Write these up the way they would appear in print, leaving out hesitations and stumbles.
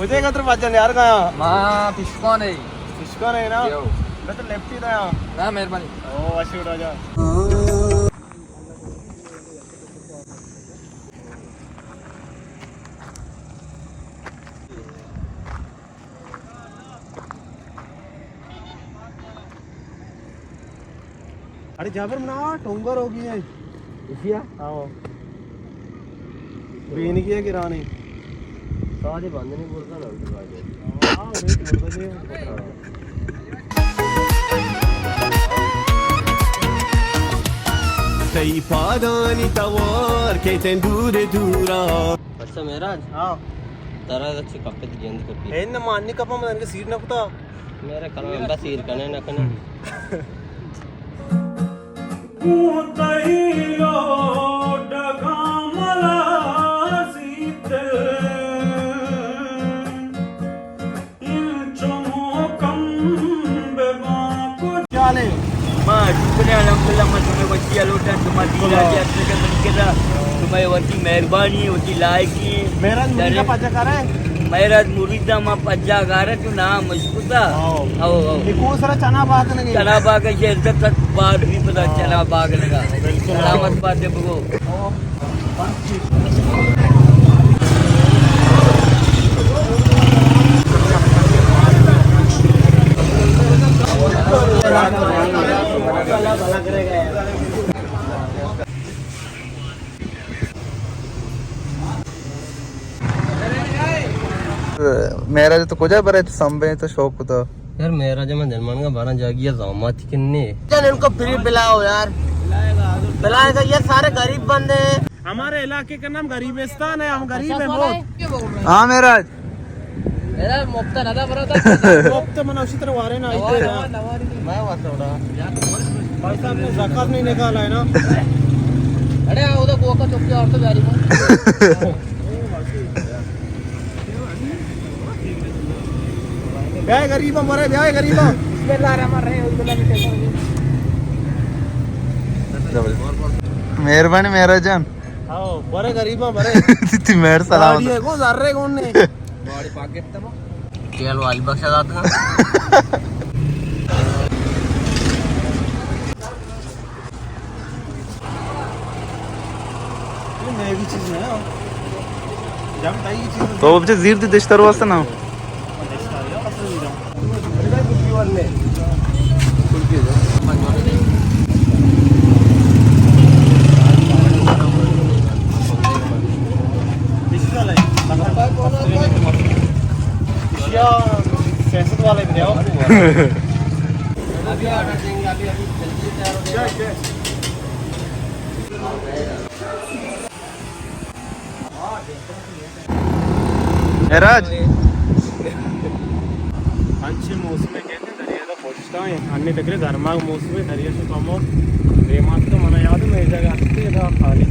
मुझे का तर वाजन यार का मां पिस्को नहीं ना मैं तो लेफ्ट ही था ना मेहरबानी ओ अच्छी उड़ा जा अरे जाबर ना टोंगर हो गई है इसिया आओ बेन किया किराने सारे बंद नहीं बोलता ना हां नहीं बोलता नहीं sei padani tawar ke tendure dura अच्छा मेराज हां तारा अच्छे कपड़े दी गेंद कपी है ना माननी कपा में इनके सीट ना कुता मेरे कलम बस सीर कने ना कने उतैलो डगामला सीते इन चमकम बेबा को चले तुम्हें वची लोटा तुम्हारी तुम्हारी वची मेहरबानी वची लायकी मेहराज पजा करे मेहराज मुरीदा मा पजा करे तू नाम मशकुता आओ ये कौन सारा चना बाग लगे चना बाग ये इज्जत बाग भी पता चना बाग लगा सलामत बात है बगो मेरा तो कुछ है पर संबे तो शौक होता यार मेरा जब मैं जनमान का 12 जागिया जामात किन्ने चल इनको फ्री पिलाओ यार पिलाएगा ये सारे गरीब बंदे हमारे इलाके का नाम गरीबिस्तान है हम गरीब हैं बहुत हां मेरा मुफ्त नदा बरोदा मुफ्त मना उसी तरह वारे ना मैं वासोड़ा भाई साहब ने ज़कात नहीं निकाला है ना अरे उधर गोका चौकी और तो जारी में ब्याह गरीब मरे ब्याह गरीब मेहरबानी मेरा जान आओ बड़े गरीब बड़े तिथि मेहर सलामत ये को जर्रे कौन ने बॉडी पाकेट तब तेल वाली बख्शा जाता ये नई भी चीज है जब ताई चीज तो बच्चे जीर दी देशतर वास्ता ना वाले भी आओ अभी ऑर्डर देंगे अभी जल्दी तैयार हो जाए मेराज अच्छे मौसम में कहते दरियाचा पोचता आहे आणि तिकडे गरमाग मौसम आहे दर्याच्या समोर रेमात तो मला याद आहे जगह असते इधर खाली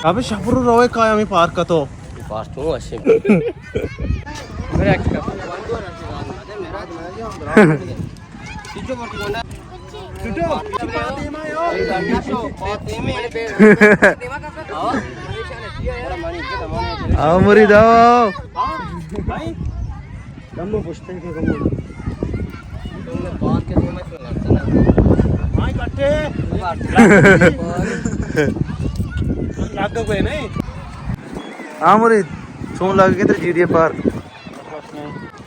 अबे शाहपुर रोए काय आम्ही पार्क तो पार्क तो असे मेरे एक्ट आओ मुरीद आओ भाई गम्मो पुछते हैं कि गम्मो बात के समय पे लगता ना भाई कट्टे लाग गए नहीं हाँ मुरीद सोन लग गए तेरे जीरिया पार्क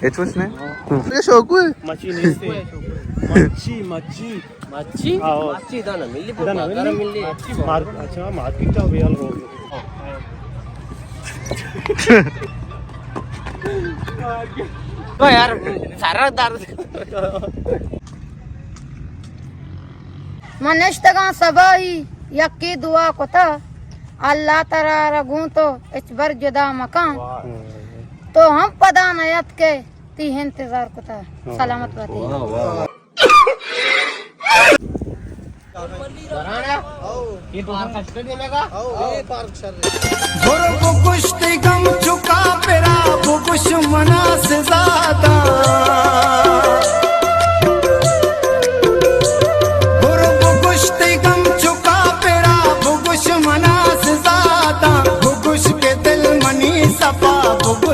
ये कुछ नहीं ये शौक है मच्छी नहीं से मच्छी मच्छी मच्छी आओ मच्छी दाना मिली दाना गरम मिली मार अच्छा मार्केट का वेल हो तो यार सारा दर्द मनस्तगा सबाई यक्की दुआ कोता अल्लाह तरा रगू तो इचबर जुदा मकान तो हम पदा नयत के ती इंतजार कोता सलामत बाती ये पार्क कष्ट देगा ये पार्क सर जोरो को कुश्ती गम चुका पेरा वो दुश्मना से ज्यादा जोरो को कुश्ती गम चुका पेरा वो दुश्मना से ज्यादा वो कुछ सपा